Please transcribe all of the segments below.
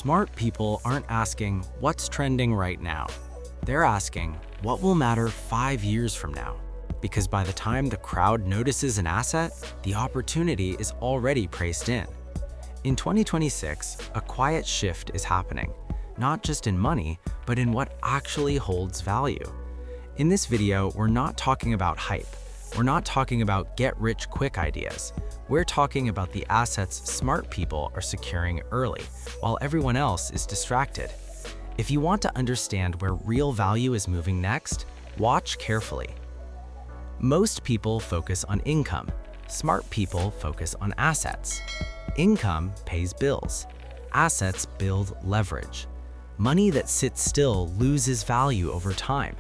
Smart people aren't asking, what's trending right now? They're asking, what will matter 5 years from now? Because by the time the crowd notices an asset, the opportunity is already priced in. In 2026, a quiet shift is happening, not just in money, but in what actually holds value. In this video, we're not talking about hype. We're not talking about get-rich-quick ideas. We're talking about the assets smart people are securing early, while everyone else is distracted. If you want to understand where real value is moving next, watch carefully. Most people focus on income. Smart people focus on assets. Income pays bills. Assets build leverage. Money that sits still loses value over time.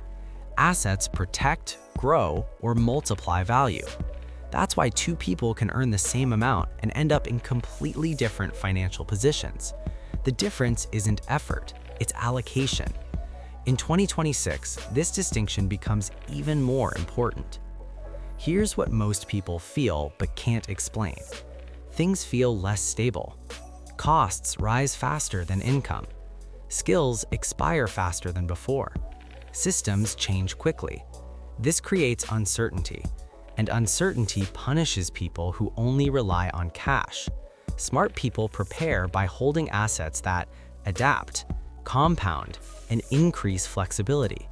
Assets protect, grow, or multiply value. That's why two people can earn the same amount and end up in completely different financial positions. The difference isn't effort, it's allocation. In 2026, this distinction becomes even more important. Here's what most people feel but can't explain. Things feel less stable. Costs rise faster than income. Skills expire faster than before. Systems change quickly. This creates uncertainty, and uncertainty punishes people who only rely on cash. Smart people prepare by holding assets that adapt, compound, and increase flexibility.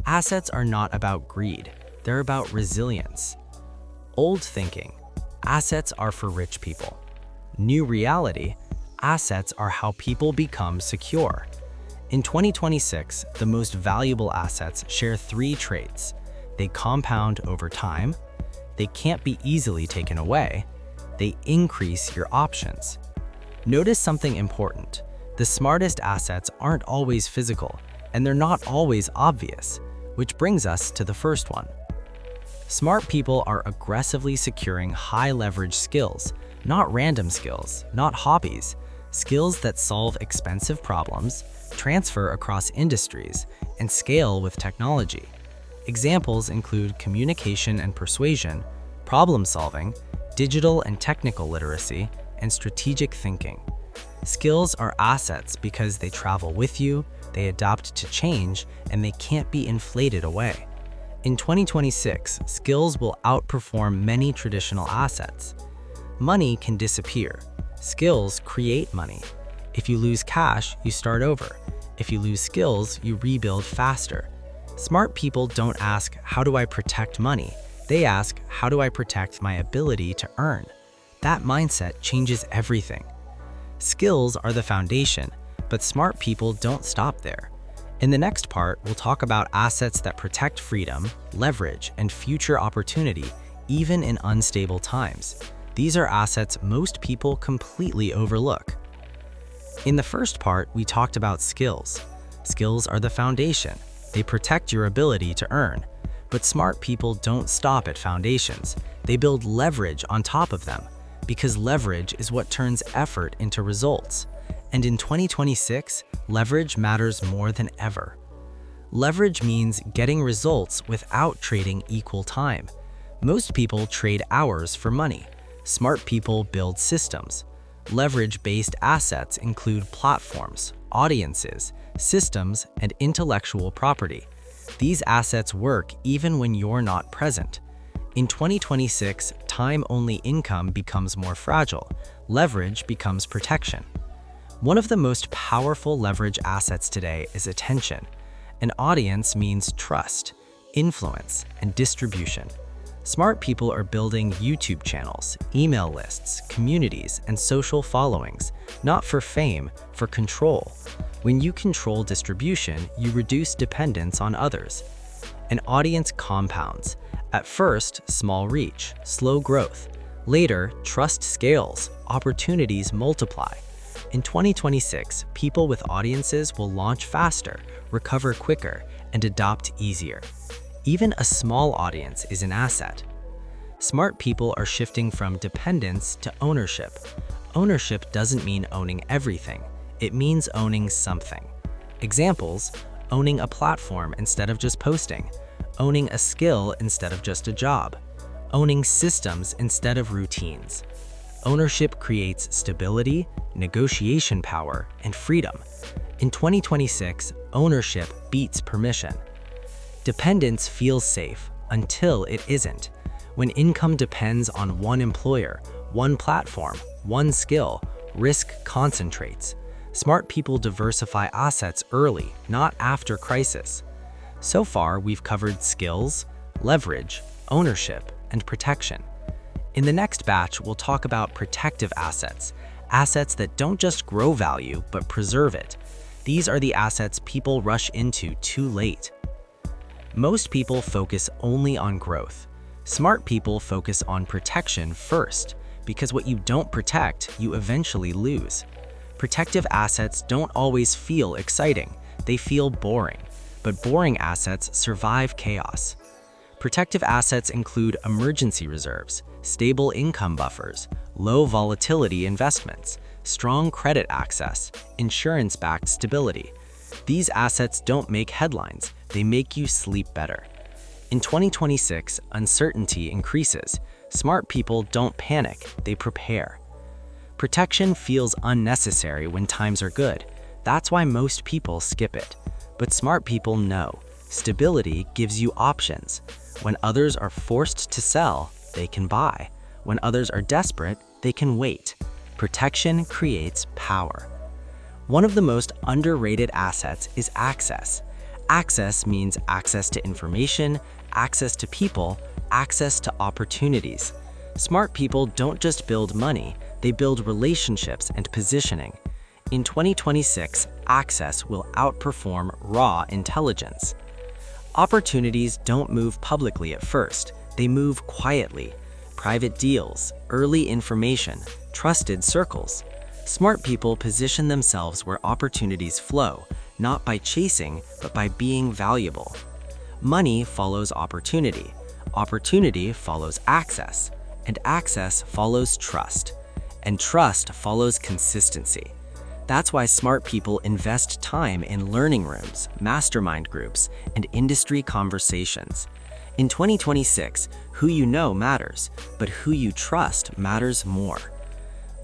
Assets are not about greed, they're about resilience. Old thinking, assets are for rich people. New reality, assets are how people become secure. In 2026, the most valuable assets share 3 traits. They compound over time, they can't be easily taken away, they increase your options. Notice something important. The smartest assets aren't always physical, and they're not always obvious, which brings us to the first one. Smart people are aggressively securing high-leverage skills, not random skills, not hobbies, skills that solve expensive problems, transfer across industries, and scale with technology. Examples include communication and persuasion, problem solving, digital and technical literacy, and strategic thinking. Skills are assets because they travel with you, they adapt to change, and they can't be inflated away. In 2026, skills will outperform many traditional assets. Money can disappear. Skills create money. If you lose cash, you start over. If you lose skills, you rebuild faster. Smart people don't ask, how do I protect money? They ask, how do I protect my ability to earn? That mindset changes everything. Skills are the foundation, but smart people don't stop there. In the next part, we'll talk about assets that protect freedom, leverage, and future opportunity, even in unstable times. These are assets most people completely overlook. In the first part, we talked about skills. Skills are the foundation. They protect your ability to earn. But smart people don't stop at foundations. They build leverage on top of them, because leverage is what turns effort into results. And in 2026, leverage matters more than ever. Leverage means getting results without trading equal time. Most people trade hours for money. Smart people build systems. Leverage-based assets include platforms, audiences, systems, and intellectual property. These assets work even when you're not present. In 2026, time-only income becomes more fragile. Leverage becomes protection. One of the most powerful leverage assets today is attention. An audience means trust, influence, and distribution. Smart people are building YouTube channels, email lists, communities, and social followings, not for fame, for control. When you control distribution, you reduce dependence on others. An audience compounds. At first, small reach, slow growth. Later, trust scales, opportunities multiply. In 2026, people with audiences will launch faster, recover quicker, and adopt easier. Even a small audience is an asset. Smart people are shifting from dependence to ownership. Ownership doesn't mean owning everything. It means owning something. Examples: owning a platform instead of just posting, owning a skill instead of just a job, owning systems instead of routines. Ownership creates stability, negotiation power, and freedom. In 2026, ownership beats permission. Dependence feels safe until it isn't. When income depends on one employer, one platform, one skill, risk concentrates. Smart people diversify assets early, not after crisis. So far, we've covered skills, leverage, ownership, and protection. In the next batch, we'll talk about protective assets, assets that don't just grow value, but preserve it. These are the assets people rush into too late. Most people focus only on growth. Smart people focus on protection first, because what you don't protect, you eventually lose. Protective assets don't always feel exciting, they feel boring. But boring assets survive chaos. Protective assets include emergency reserves, stable income buffers, low volatility investments, strong credit access, insurance-backed stability. These assets don't make headlines, they make you sleep better. In 2026, uncertainty increases. Smart people don't panic, they prepare. Protection feels unnecessary when times are good. That's why most people skip it. But smart people know stability gives you options. When others are forced to sell, they can buy. When others are desperate, they can wait. Protection creates power. One of the most underrated assets is access. Access means access to information, access to people, access to opportunities. Smart people don't just build money, they build relationships and positioning. In 2026, access will outperform raw intelligence. Opportunities don't move publicly at first, they move quietly. Private deals, early information, trusted circles. Smart people position themselves where opportunities flow, not by chasing, but by being valuable. Money follows opportunity. Opportunity follows access. And access follows trust. And trust follows consistency. That's why smart people invest time in learning rooms, mastermind groups, and industry conversations. In 2026, who you know matters, but who you trust matters more.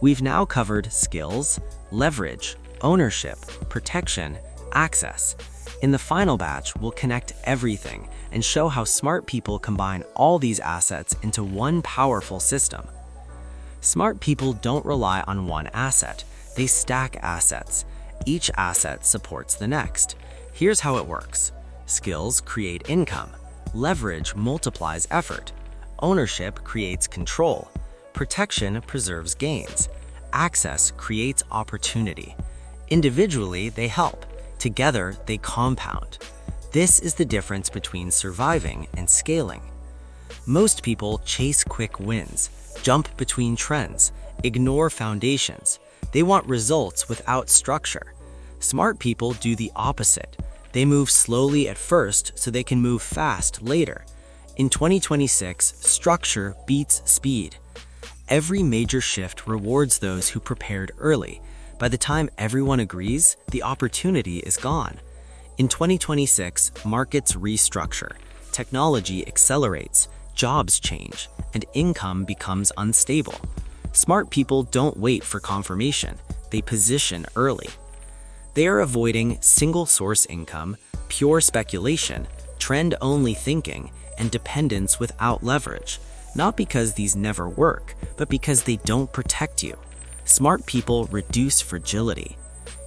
We've now covered skills, leverage, ownership, protection, access. In the final batch, we'll connect everything and show how smart people combine all these assets into one powerful system. Smart people don't rely on one asset, they stack assets. Each asset supports the next. Here's how it works. Skills create income. Leverage multiplies effort. Ownership creates control. Protection preserves gains. Access creates opportunity. Individually, they help. Together, they compound. This is the difference between surviving and scaling. Most people chase quick wins, jump between trends, ignore foundations. They want results without structure. Smart people do the opposite. They move slowly at first so they can move fast later. In 2026, structure beats speed. Every major shift rewards those who prepared early. By the time everyone agrees, the opportunity is gone. In 2026, markets restructure, technology accelerates, jobs change, and income becomes unstable. Smart people don't wait for confirmation, they position early. They are avoiding single-source income, pure speculation, trend-only thinking, and dependence without leverage, not because these never work, but because they don't protect you. Smart people reduce fragility.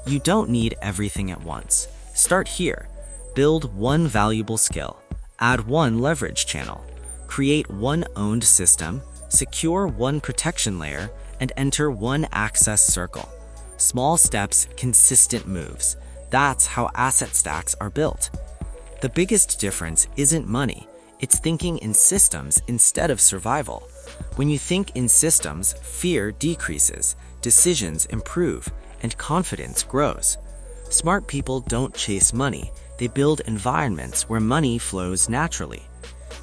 You don't need everything at once. Start here. Build one valuable skill. Add one leverage channel. Create one owned system. Secure one protection layer. And enter one access circle. Small steps, consistent moves. That's how asset stacks are built. The biggest difference isn't money. It's thinking in systems instead of survival. When you think in systems, fear decreases, decisions improve, and confidence grows. Smart people don't chase money, they build environments where money flows naturally.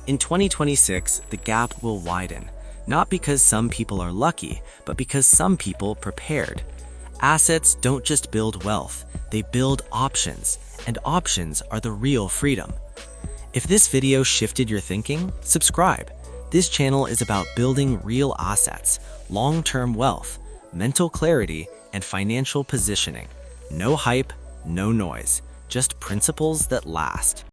In 2026, the gap will widen, not because some people are lucky, but because some people prepared. Assets don't just build wealth, they build options, and options are the real freedom. If this video shifted your thinking, subscribe. This channel is about building real assets, long-term wealth, mental clarity, and financial positioning. No hype, no noise, just principles that last.